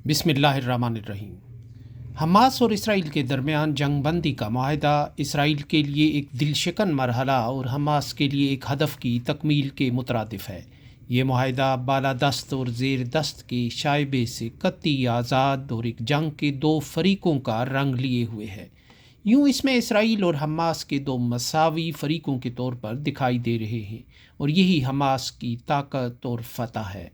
بسم اللہ الرحمن الرحیم۔ حماس اور اسرائیل کے درمیان جنگ بندی کا معاہدہ اسرائیل کے لیے ایک دل شکن مرحلہ اور حماس کے لیے ایک ہدف کی تکمیل کے مترادف ہے۔ یہ معاہدہ بالادست اور زیر دست کے شائبے سے قطعی آزاد اور ایک جنگ کے دو فریقوں کا رنگ لیے ہوئے ہے۔ یوں اس میں اسرائیل اور حماس کے دو مساوی فریقوں کے طور پر دکھائی دے رہے ہیں، اور یہی حماس کی طاقت اور فتح ہے۔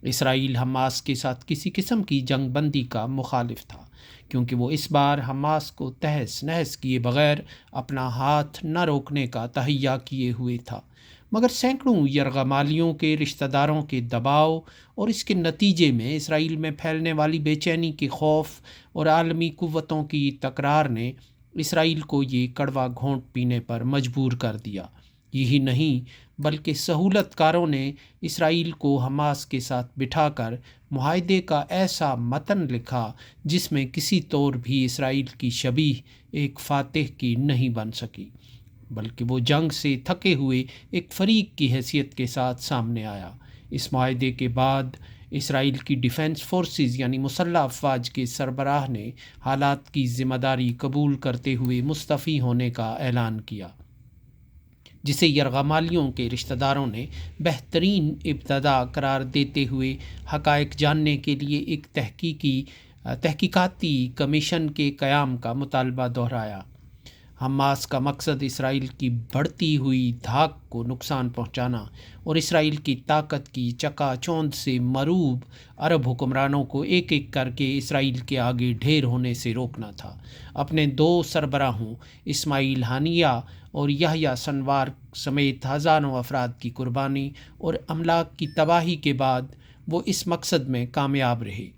اسرائیل حماس کے ساتھ کسی قسم کی جنگ بندی کا مخالف تھا، کیونکہ وہ اس بار حماس کو تہس نہس کیے بغیر اپنا ہاتھ نہ روکنے کا تہیہ کیے ہوئے تھا، مگر سینکڑوں یرغمالیوں کے رشتہ داروں کے دباؤ اور اس کے نتیجے میں اسرائیل میں پھیلنے والی بے چینی کے خوف اور عالمی قوتوں کی تکرار نے اسرائیل کو یہ کڑوا گھونٹ پینے پر مجبور کر دیا۔ یہی نہیں بلکہ سہولت کاروں نے اسرائیل کو حماس کے ساتھ بٹھا کر معاہدے کا ایسا متن لکھا جس میں کسی طور بھی اسرائیل کی شبیہ ایک فاتح کی نہیں بن سکی، بلکہ وہ جنگ سے تھکے ہوئے ایک فریق کی حیثیت کے ساتھ سامنے آیا۔ اس معاہدے کے بعد اسرائیل کی ڈیفنس فورسز یعنی مسلح افواج کے سربراہ نے حالات کی ذمہ داری قبول کرتے ہوئے مستعفی ہونے کا اعلان کیا، جسے یرغمالیوں کے رشتہ داروں نے بہترین ابتدا قرار دیتے ہوئے حقائق جاننے کے لیے ایک تحقیقاتی کمیشن کے قیام کا مطالبہ دہرایا۔ حماس کا مقصد اسرائیل کی بڑھتی ہوئی دھاک کو نقصان پہنچانا اور اسرائیل کی طاقت کی چکا چوند سے مروب عرب حکمرانوں کو ایک ایک کر کے اسرائیل کے آگے ڈھیر ہونے سے روکنا تھا۔ اپنے دو سربراہوں اسماعیل ہانیہ اور یحییٰ سنوار سمیت ہزاروں افراد کی قربانی اور املاک کی تباہی کے بعد وہ اس مقصد میں کامیاب رہے۔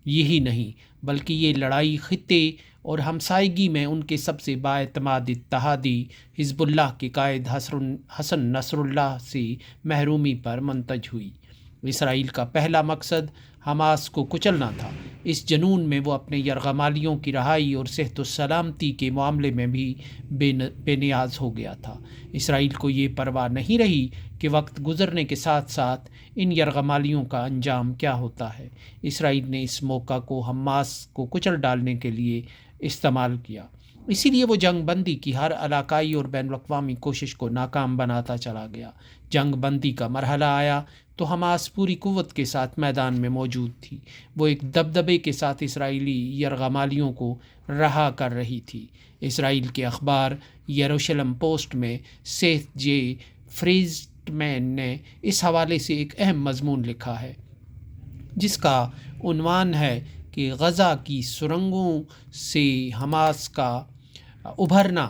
یہی نہیں بلکہ یہ لڑائی خطے اور ہمسائیگی میں ان کے سب سے بااعتماد اتحادی حزب اللہ کے قائد حسن نصر اللہ سے محرومی پر منتج ہوئی۔ اسرائیل کا پہلا مقصد حماس کو کچلنا تھا۔ اس جنون میں وہ اپنے یرغمالیوں کی رہائی اور صحت و سلامتی کے معاملے میں بھی بے نیاز ہو گیا تھا۔ اسرائیل کو یہ پرواہ نہیں رہی کہ وقت گزرنے کے ساتھ ساتھ ان یرغمالیوں کا انجام کیا ہوتا ہے۔ اسرائیل نے اس موقع کو حماس کو کچل ڈالنے کے لیے استعمال کیا، اسی لیے وہ جنگ بندی کی ہر علاقائی اور بین الاقوامی کوشش کو ناکام بناتا چلا گیا۔ جنگ بندی کا مرحلہ آیا تو حماس پوری قوت کے ساتھ میدان میں موجود تھی۔ وہ ایک دبدبے کے ساتھ اسرائیلی یرغمالیوں کو رہا کر رہی تھی۔ اسرائیل کے اخبار یروشلم پوسٹ میں سیتھ جے فریزمین نے اس حوالے سے ایک اہم مضمون لکھا ہے، جس کا عنوان ہے کہ غزہ کی سرنگوں سے حماس کا ابھرنا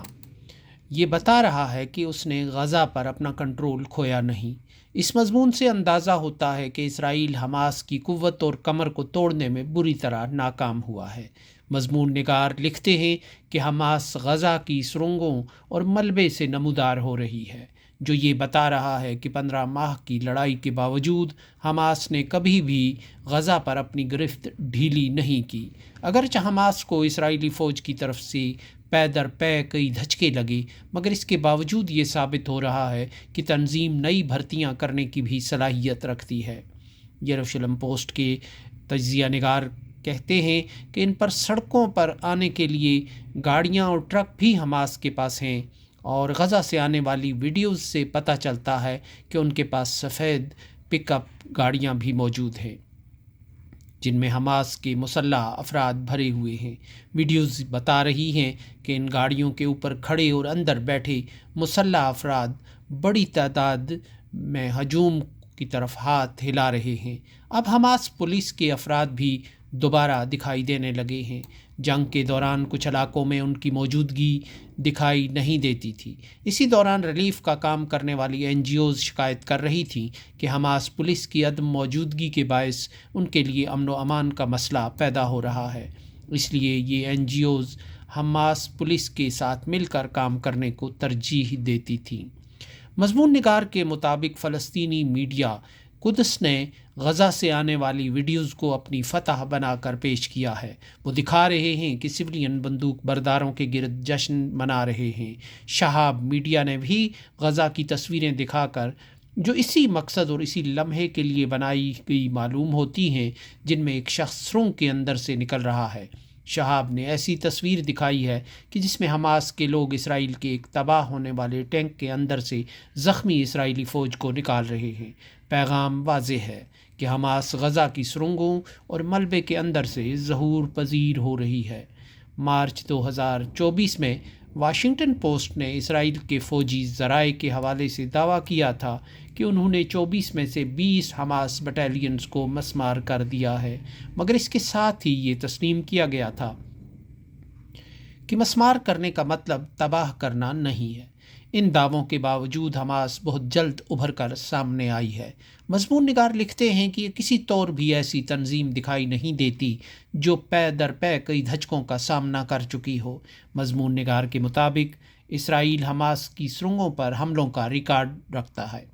یہ بتا رہا ہے کہ اس نے غزہ پر اپنا کنٹرول کھویا نہیں۔ اس مضمون سے اندازہ ہوتا ہے کہ اسرائیل حماس کی قوت اور کمر کو توڑنے میں بری طرح ناکام ہوا ہے۔ مضمون نگار لکھتے ہیں کہ حماس غزہ کی سرنگوں اور ملبے سے نمودار ہو رہی ہے، جو یہ بتا رہا ہے کہ 15 ماہ کی لڑائی کے باوجود حماس نے کبھی بھی غزہ پر اپنی گرفت ڈھیلی نہیں کی۔ اگرچہ حماس کو اسرائیلی فوج کی طرف سے پے در پے کئی دھچکے لگے، مگر اس کے باوجود یہ ثابت ہو رہا ہے کہ تنظیم نئی بھرتیاں کرنے کی بھی صلاحیت رکھتی ہے۔ یروشلم پوسٹ کے تجزیہ نگار کہتے ہیں کہ ان پر سڑکوں پر آنے کے لیے گاڑیاں اور ٹرک بھی حماس کے پاس ہیں، اور غزہ سے آنے والی ویڈیوز سے پتہ چلتا ہے کہ ان کے پاس سفید پک اپ گاڑیاں بھی موجود ہیں، جن میں حماس کے مسلح افراد بھرے ہوئے ہیں۔ ویڈیوز بتا رہی ہیں کہ ان گاڑیوں کے اوپر کھڑے اور اندر بیٹھے مسلح افراد بڑی تعداد میں ہجوم کی طرف ہاتھ ہلا رہے ہیں۔ اب حماس پولیس کے افراد بھی دوبارہ دکھائی دینے لگے ہیں۔ جنگ کے دوران کچھ علاقوں میں ان کی موجودگی دکھائی نہیں دیتی تھی۔ اسی دوران ریلیف کا کام کرنے والی NGOز شکایت کر رہی تھیں کہ حماس پولیس کی عدم موجودگی کے باعث ان کے لیے امن و امان کا مسئلہ پیدا ہو رہا ہے، اس لیے یہ NGOز حماس پولیس کے ساتھ مل کر کام کرنے کو ترجیح دیتی تھیں۔ مضمون نگار کے مطابق فلسطینی میڈیا قدس نے غزہ سے آنے والی ویڈیوز کو اپنی فتح بنا کر پیش کیا ہے۔ وہ دکھا رہے ہیں کہ سویلین بندوق برداروں کے گرد جشن منا رہے ہیں۔ شہاب میڈیا نے بھی غزہ کی تصویریں دکھا کر جو اسی مقصد اور اسی لمحے کے لیے بنائی گئی معلوم ہوتی ہیں، جن میں ایک شخص سرنگ کے اندر سے نکل رہا ہے۔ شہاب نے ایسی تصویر دکھائی ہے کہ جس میں حماس کے لوگ اسرائیل کے ایک تباہ ہونے والے ٹینک کے اندر سے زخمی اسرائیلی فوج کو نکال رہے ہیں۔ پیغام واضح ہے کہ حماس غزہ کی سرنگوں اور ملبے کے اندر سے ظہور پذیر ہو رہی ہے۔ مارچ 2024 میں واشنگٹن پوسٹ نے اسرائیل کے فوجی ذرائع کے حوالے سے دعویٰ کیا تھا کہ انہوں نے 24 میں سے 20 حماس بٹالینز کو مسمار کر دیا ہے، مگر اس کے ساتھ ہی یہ تسلیم کیا گیا تھا کہ مسمار کرنے کا مطلب تباہ کرنا نہیں ہے۔ ان دعووں کے باوجود حماس بہت جلد ابھر کر سامنے آئی ہے۔ مضمون نگار لکھتے ہیں کہ یہ کسی طور بھی ایسی تنظیم دکھائی نہیں دیتی جو پے در پے کئی دھچکوں کا سامنا کر چکی ہو۔ مضمون نگار کے مطابق اسرائیل حماس کی سرنگوں پر حملوں کا ریکارڈ رکھتا ہے۔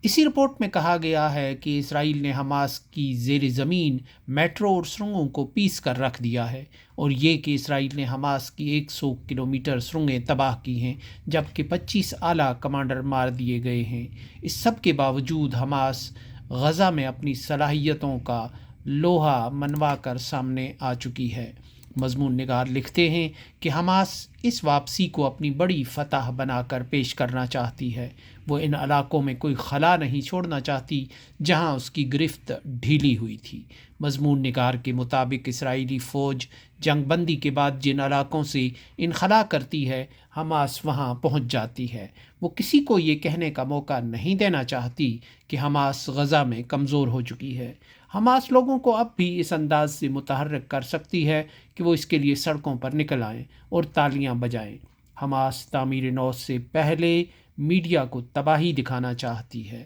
اسی رپورٹ میں کہا گیا ہے کہ اسرائیل نے حماس کی زیر زمین میٹرو اور سرنگوں کو پیس کر رکھ دیا ہے، اور یہ کہ اسرائیل نے حماس کی 100 کلومیٹر سرنگیں تباہ کی ہیں، جبکہ 25 اعلیٰ کمانڈر مار دیے گئے ہیں۔ اس سب کے باوجود حماس غزہ میں اپنی صلاحیتوں کا لوہا منوا کر سامنے آ چکی ہے۔ مضمون نگار لکھتے ہیں کہ حماس اس واپسی کو اپنی بڑی فتح بنا کر پیش کرنا چاہتی ہے۔ وہ ان علاقوں میں کوئی خلا نہیں چھوڑنا چاہتی جہاں اس کی گرفت ڈھیلی ہوئی تھی۔ مضمون نگار کے مطابق اسرائیلی فوج جنگ بندی کے بعد جن علاقوں سے انخلا کرتی ہے، حماس وہاں پہنچ جاتی ہے۔ وہ کسی کو یہ کہنے کا موقع نہیں دینا چاہتی کہ حماس غزہ میں کمزور ہو چکی ہے۔ حماس لوگوں کو اب بھی اس انداز سے متحرک کر سکتی ہے کہ وہ اس کے لیے سڑکوں پر نکل آئیں اور تالیاں بجائیں۔ حماس تعمیر نو سے پہلے میڈیا کو تباہی دکھانا چاہتی ہے۔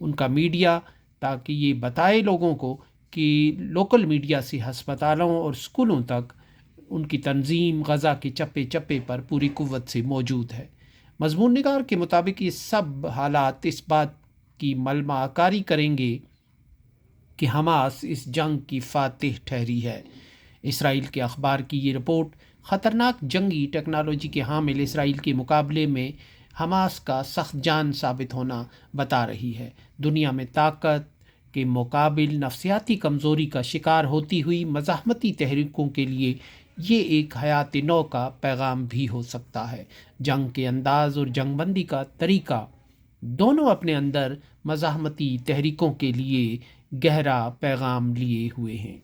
ان کا میڈیا، تاکہ یہ بتائے لوگوں کو کہ لوکل میڈیا سے ہسپتالوں اور اسکولوں تک ان کی تنظیم غزہ کے چپے چپے پر پوری قوت سے موجود ہے۔ مضمون نگار کے مطابق یہ سب حالات اس بات کی ملمہ کاری کریں گے کہ حماس اس جنگ کی فاتح ٹھہری ہے۔ اسرائیل کے اخبار کی یہ رپورٹ خطرناک جنگی ٹیکنالوجی کے حامل اسرائیل کے مقابلے میں حماس کا سخت جان ثابت ہونا بتا رہی ہے۔ دنیا میں طاقت کے مقابل نفسیاتی کمزوری کا شکار ہوتی ہوئی مزاحمتی تحریکوں کے لیے یہ ایک حیات نو کا پیغام بھی ہو سکتا ہے۔ جنگ کے انداز اور جنگ بندی کا طریقہ دونوں اپنے اندر مزاحمتی تحریکوں کے لیے گہرا پیغام لیے ہوئے ہیں۔